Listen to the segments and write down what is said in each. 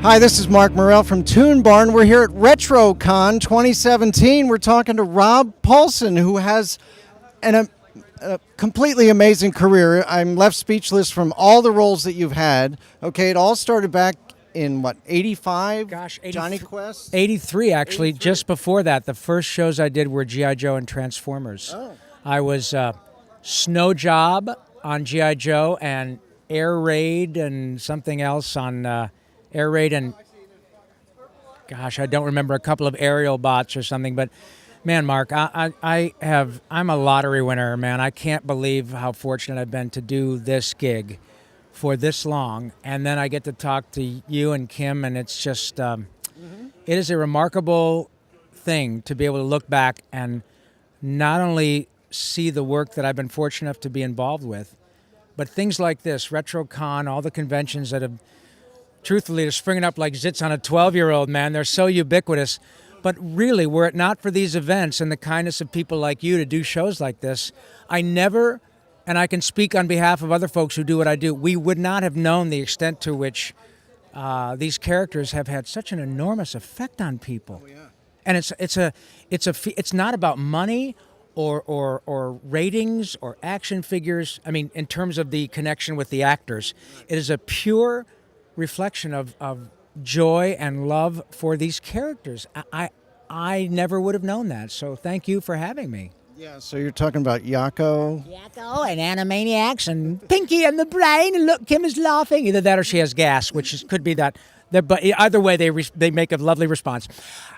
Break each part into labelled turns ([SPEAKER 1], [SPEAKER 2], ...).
[SPEAKER 1] Hi, this is Mark Morrell from ToonBarn. We're here at RetroCon 2017. We're talking to Rob Paulsen, who has a completely amazing career. I'm left speechless from all the roles that you've had. Okay, it all started back in, 85?
[SPEAKER 2] Gosh,
[SPEAKER 1] Johnny Quest?
[SPEAKER 2] 83, actually.
[SPEAKER 1] 83.
[SPEAKER 2] Just before that, the first shows I did were G.I. Joe and Transformers.
[SPEAKER 1] Oh.
[SPEAKER 2] I was Snow Job on G.I. Joe and Air Raid and something else on Air Raid and, gosh, I don't remember, a couple of aerial bots or something. But, man, Mark, I'm a lottery winner, man. I can't believe how fortunate I've been to do this gig for this long. And then I get to talk to you and Kim, and it's just, it is a remarkable thing to be able to look back and not only see the work that I've been fortunate enough to be involved with, but things like this, RetroCon, all the conventions that have, truthfully, they're springing up like zits on a 12-year-old, man. They're so ubiquitous. But really, were it not for these events and the kindness of people like you to do shows like this, I never, and I can speak on behalf of other folks who do what I do, we would not have known the extent to which these characters have had such an enormous effect on people. Oh, yeah. And it's not about money or ratings or action figures. I mean, in terms of the connection with the actors, it is a pure reflection of joy and love for these characters. I never would have known that, so thank you for having me.
[SPEAKER 1] Yeah, so you're talking about Yakko.
[SPEAKER 2] Yakko and Animaniacs and Pinky and the Brain, and look, Kim is laughing. Either that or she has gas, could be that. But either way, they make a lovely response.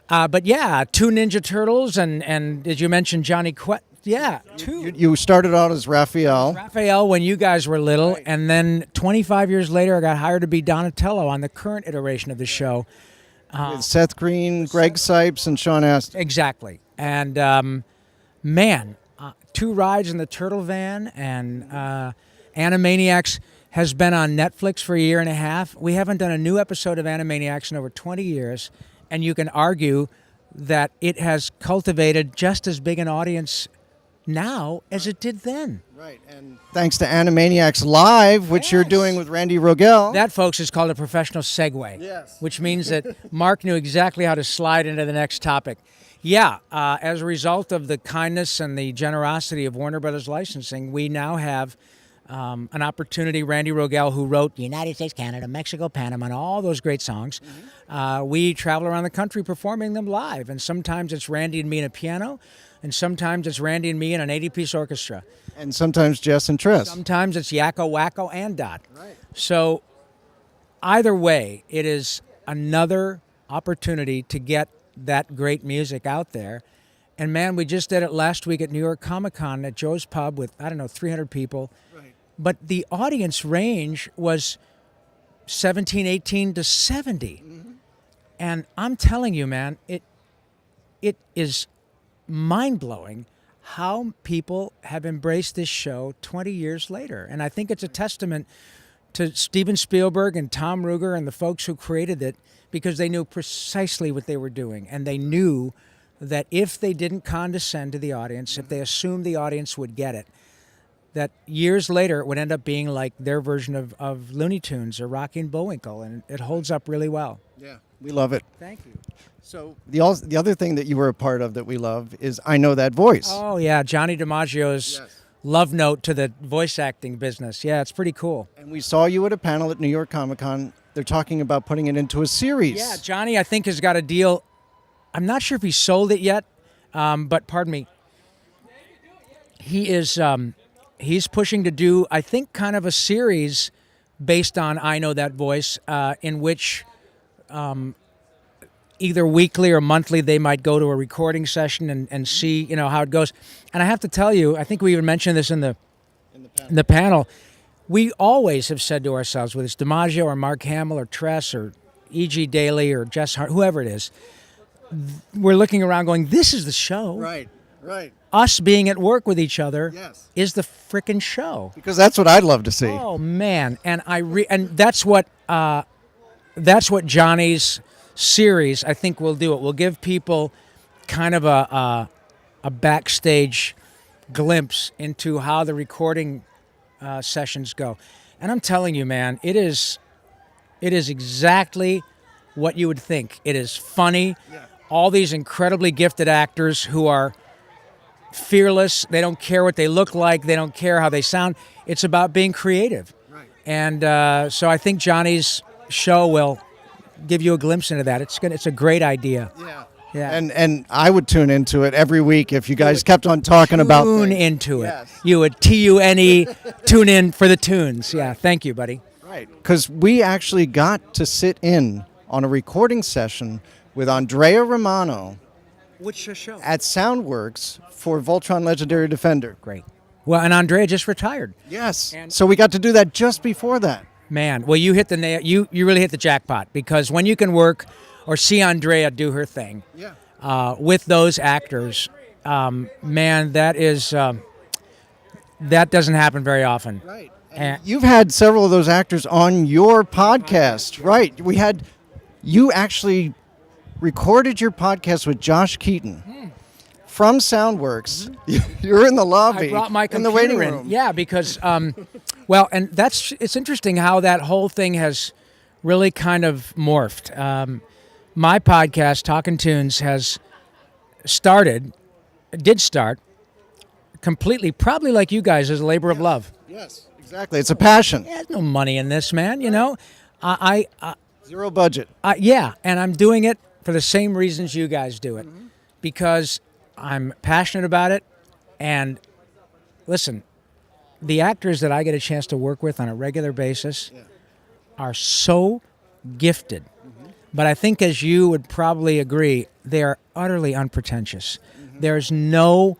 [SPEAKER 2] But yeah, two Ninja Turtles, and did you mention Johnny Quest? Yeah, two.
[SPEAKER 1] You started out as Raphael.
[SPEAKER 2] Raphael when you guys were little,
[SPEAKER 1] right.
[SPEAKER 2] And then 25 years later, I got hired to be Donatello on the current iteration of the show.
[SPEAKER 1] With Seth Green, Greg Sipes, and Sean Astin.
[SPEAKER 2] Exactly. And, man, two rides in the Turtle Van, and Animaniacs has been on Netflix for a year and a half. We haven't done a new episode of Animaniacs in over 20 years, and you can argue that it has cultivated just as big an audience now as it did then.
[SPEAKER 1] Right, and thanks to Animaniacs Live, which you're doing with Randy Rogel.
[SPEAKER 2] That, folks, is called a professional segue,
[SPEAKER 1] yes.
[SPEAKER 2] Which means that Mark knew exactly how to slide into the next topic. Yeah, as a result of the kindness and the generosity of Warner Brothers Licensing, we now have an opportunity. Randy Rogel, who wrote United States, Canada, Mexico, Panama, and all those great songs, we travel around the country performing them live. And sometimes it's Randy and me in a piano, and sometimes it's Randy and me in an 80-piece orchestra.
[SPEAKER 1] And sometimes Jess and Triss.
[SPEAKER 2] Sometimes it's Yakko, Wacko, and Dot.
[SPEAKER 1] Right.
[SPEAKER 2] So either way, it is another opportunity to get that great music out there. And man, we just did it last week at New York Comic Con at Joe's Pub with, 300 people.
[SPEAKER 1] Right.
[SPEAKER 2] But the audience range was 17, 18 to 70. Mm-hmm. And I'm telling you, man, it is mind-blowing how people have embraced this show 20 years later. And I think it's a testament to Steven Spielberg and Tom Ruegger and the folks who created it, because they knew precisely what they were doing. And they knew that if they didn't condescend to the audience, if they assumed the audience would get it, that years later it would end up being like their version of Looney Tunes or Rocky and Bullwinkle, and it holds up really well.
[SPEAKER 1] Yeah, we love it.
[SPEAKER 2] Thank you.
[SPEAKER 1] So the other thing that you were a part of that we love is I Know That Voice.
[SPEAKER 2] Oh, yeah, Johnny DiMaggio's love note to the voice acting business. Yeah, it's pretty cool.
[SPEAKER 1] And we saw you at a panel at New York Comic Con. They're talking about putting it into a series.
[SPEAKER 2] Yeah, Johnny, I think, has got a deal. I'm not sure if he sold it yet, but pardon me. He is he's pushing to do, I think, kind of a series based on I Know That Voice, in which either weekly or monthly they might go to a recording session and see, how it goes. And I have to tell you, I think we even mentioned this in the panel. We always have said to ourselves, whether it's DiMaggio or Mark Hamill or Tress or E.G. Daly or Jess Hart, whoever it is, we're looking around going, this is the show.
[SPEAKER 1] Right.
[SPEAKER 2] Us being at work with each other
[SPEAKER 1] is
[SPEAKER 2] the frickin' show.
[SPEAKER 1] Because that's what I'd love to see.
[SPEAKER 2] Oh, man. And and that's what Johnny's series, I think, will do. It will give people kind of a backstage glimpse into how the recording sessions go. And I'm telling you, man, it is exactly what you would think. It is funny. All these incredibly gifted actors who are fearless. They don't care what they look like. They don't care how they sound. It's about being creative. Right. And so I think Johnny's show will give you a glimpse into that. It's a great idea.
[SPEAKER 1] Yeah.
[SPEAKER 2] Yeah.
[SPEAKER 1] And I would tune into it every week if you guys kept on talking about
[SPEAKER 2] tune
[SPEAKER 1] things.
[SPEAKER 2] into it.
[SPEAKER 1] Yes.
[SPEAKER 2] You would TUNE tune in for the tunes. Yeah. Thank you, buddy.
[SPEAKER 1] Right. Because we actually got to sit in on a recording session with Andrea Romano
[SPEAKER 2] Which show?
[SPEAKER 1] at Soundworks for Voltron Legendary Defender.
[SPEAKER 2] Great. Well, and Andrea just retired.
[SPEAKER 1] Yes. So we got to do that just before that.
[SPEAKER 2] Man, well, you hit the nail. You really hit the jackpot, because when you can work or see Andrea do her thing with those actors, man, that doesn't happen very often.
[SPEAKER 1] Right. And you've had several of those actors on your podcast, right? You actually recorded your podcast with Josh Keaton from Soundworks. You're in the lobby.
[SPEAKER 2] I brought my
[SPEAKER 1] in the
[SPEAKER 2] computer
[SPEAKER 1] waiting
[SPEAKER 2] in.
[SPEAKER 1] room.
[SPEAKER 2] Yeah, because well, and it's interesting how that whole thing has really kind of morphed. My podcast, Talkin' Toons, did start completely, probably like you guys, as a labor of love.
[SPEAKER 1] Yes, exactly. It's a passion.
[SPEAKER 2] There's no money in this, man. You know,
[SPEAKER 1] Zero budget.
[SPEAKER 2] yeah, and I'm doing it for the same reasons you guys do it, because I'm passionate about it. And listen, the actors that I get a chance to work with on a regular basis are so gifted. But I think, as you would probably agree, they are utterly unpretentious. There's no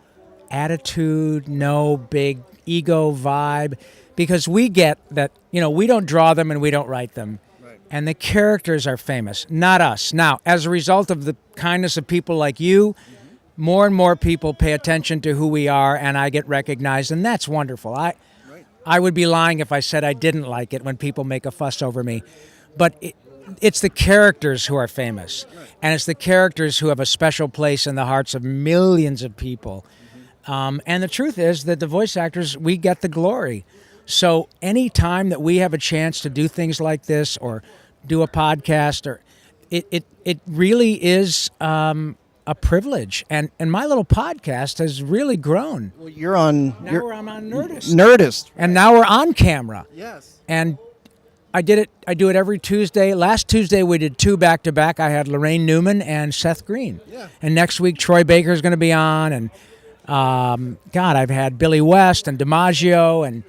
[SPEAKER 2] attitude, no big ego vibe, because we get that, we don't draw them and we don't write them. Right. And the characters are famous, not us. Now, as a result of the kindness of people like you, more and more people pay attention to who we are, and I get recognized, and that's wonderful. I would be lying if I said I didn't like it when people make a fuss over me. But it's the characters who are famous, and it's the characters who have a special place in the hearts of millions of people. And the truth is that the voice actors, we get the glory. So any time that we have a chance to do things like this, or do a podcast, it really is a privilege. And my little podcast has really grown.
[SPEAKER 1] Well, I'm
[SPEAKER 2] on Nerdist.
[SPEAKER 1] Nerdist.
[SPEAKER 2] And now we're on camera.
[SPEAKER 1] Yes.
[SPEAKER 2] And I do it every Tuesday. Last Tuesday we did 2 back-to-back. I had Lorraine Newman and Seth Green. Yeah. And next week Troy Baker's going to be on. And I've had Billy West and DiMaggio. And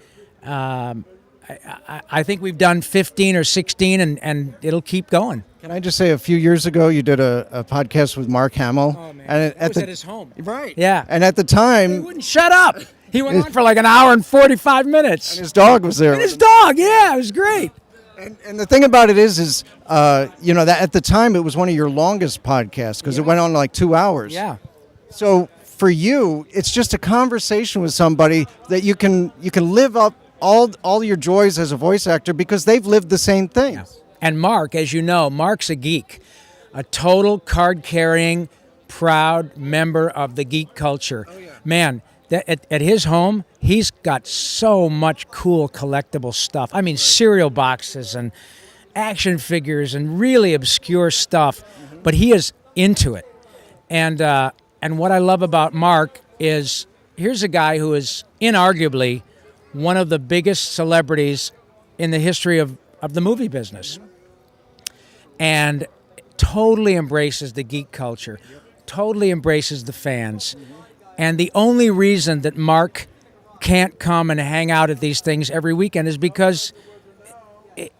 [SPEAKER 2] I think we've done 15 or 16, and it'll keep going.
[SPEAKER 1] Can I just say, a few years ago, you did a podcast with Mark Hamill.
[SPEAKER 2] Oh, man.
[SPEAKER 1] And
[SPEAKER 2] It was at his home.
[SPEAKER 1] Right.
[SPEAKER 2] Yeah.
[SPEAKER 1] And at the
[SPEAKER 2] He
[SPEAKER 1] time,
[SPEAKER 2] wouldn't shut up. He went on for like an hour and 45 minutes.
[SPEAKER 1] his dog was there.
[SPEAKER 2] And his dog, yeah, it was great.
[SPEAKER 1] And the thing about it is that at the time, it was one of your longest podcasts, because it went on like 2 hours.
[SPEAKER 2] Yeah.
[SPEAKER 1] So for you, it's just a conversation with somebody that you can live up all your joys as a voice actor, because they've lived the same thing.
[SPEAKER 2] Yeah. And Mark, as you know, Mark's a geek, a total card-carrying, proud member of the geek culture. Oh, yeah. Man, at his home, he's got so much cool collectible stuff. I mean, cereal boxes and action figures and really obscure stuff, but he is into it. And what I love about Mark is, here's a guy who is inarguably one of the biggest celebrities in the history of the movie business, and totally embraces the geek culture, totally embraces the fans. And the only reason that Mark can't come and hang out at these things every weekend is because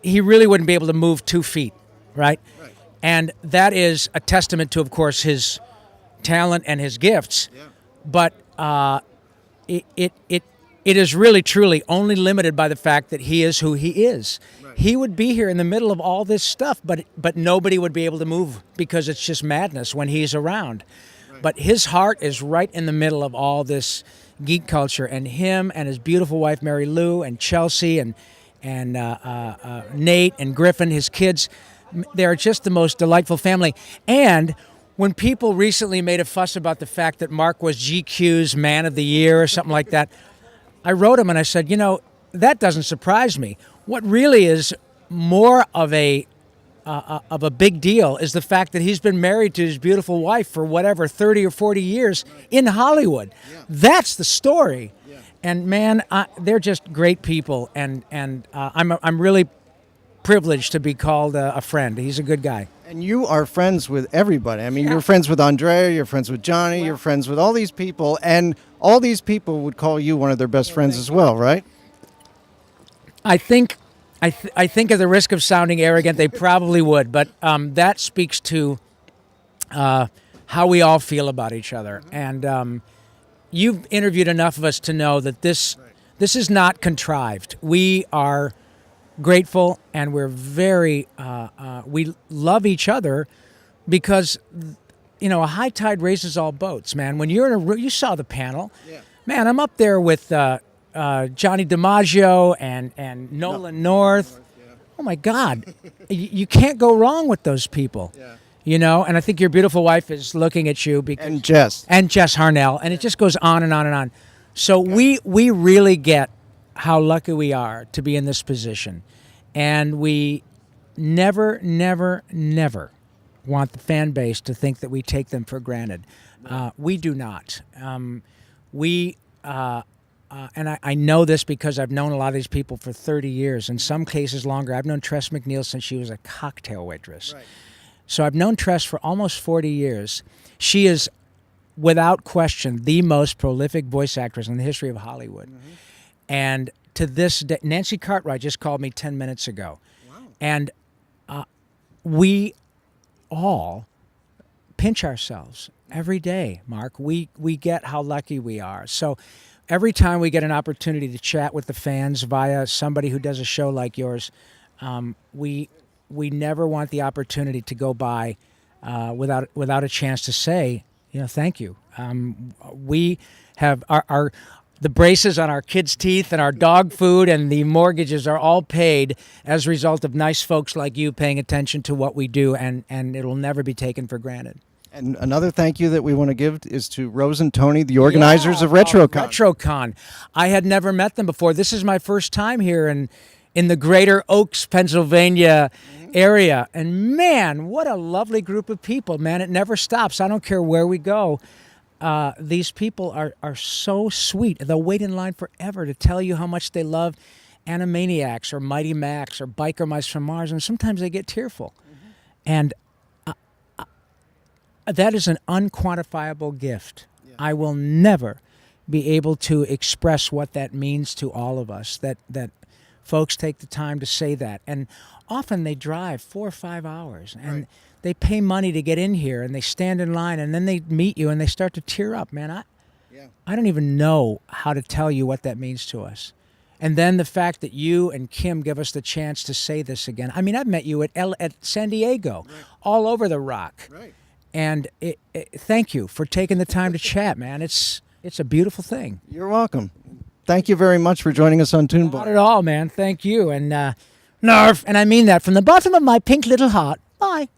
[SPEAKER 2] he really wouldn't be able to move 2 feet, right? And that is a testament to, of course, his talent and his gifts. Yeah. But it is really, truly only limited by the fact that he is who he is. Right. He would be here in the middle of all this stuff, but nobody would be able to move, because it's just madness when he's around. Right. But his heart is right in the middle of all this geek culture, and him and his beautiful wife Mary Lou and Chelsea and Nate and Griffin, his kids, they're just the most delightful family. And when people recently made a fuss about the fact that Mark was GQ's Man of the Year or something like that, I wrote him and I said, that doesn't surprise me. What really is more of a of a big deal is the fact that he's been married to his beautiful wife for whatever 30 or 40 years in Hollywood. That's the story. And man, they're just great people, and I'm really privileged to be called a friend. He's a good guy.
[SPEAKER 1] And you are friends with everybody. I mean, you're friends with Andrea, you're friends with Johnny, you're friends with all these people, and all these people would call you one of their best friends as well, right?
[SPEAKER 2] I think at the risk of sounding arrogant, they probably would, but that speaks to how we all feel about each other. And you've interviewed enough of us to know that this is not contrived. We are grateful, and we're very we love each other because a high tide raises all boats, man. When you're in a room, you saw the panel, man. I'm up there with Johnny DiMaggio and Nolan North. Oh my God, you can't go wrong with those people. And I think your beautiful wife is looking at you because
[SPEAKER 1] And Jess
[SPEAKER 2] Harnell, and it just goes on and on and on. So we really get how lucky we are to be in this position. And we never, never, never want the fan base to think that we take them for granted. We do not. And I know this because I've known a lot of these people for 30 years, in some cases longer. I've known Tress MacNeille since she was a cocktail waitress. Right. So I've known Tress for almost 40 years. She is, without question, the most prolific voice actress in the history of Hollywood. And to this day, Nancy Cartwright just called me 10 minutes ago. Wow. And we all pinch ourselves every day, Mark. We get how lucky we are. So every time we get an opportunity to chat with the fans via somebody who does a show like yours, we never want the opportunity to go by without a chance to say, thank you. We have the braces on our kids' teeth and our dog food and the mortgages are all paid as a result of nice folks like you paying attention to what we do, and it'll never be taken for granted.
[SPEAKER 1] And another thank you that we want to give is to Rose and Tony, the organizers of RetroCon.
[SPEAKER 2] RetroCon. I had never met them before. This is my first time here in the greater Oaks, Pennsylvania area. And man, what a lovely group of people, man. It never stops. I don't care where we go. These people are so sweet. They'll wait in line forever to tell you how much they love Animaniacs or Mighty Max or Biker Mice from Mars, and sometimes they get tearful. And that is an unquantifiable gift. I will never be able to express what that means to all of us, that folks take the time to say that. And often they drive 4 or 5 hours, and they pay money to get in here, and they stand in line, and then they meet you, and they start to tear up. Man, I don't even know how to tell you what that means to us. And then the fact that you and Kim give us the chance to say this again. I mean, I've met you at San Diego, all over the rock. And thank you for taking the time to chat, man. It's a beautiful thing.
[SPEAKER 1] You're welcome. Thank you very much for joining us on ToonBarn.
[SPEAKER 2] Not at all, man. Thank you. And Narf, and I mean that from the bottom of my pink little heart. Bye.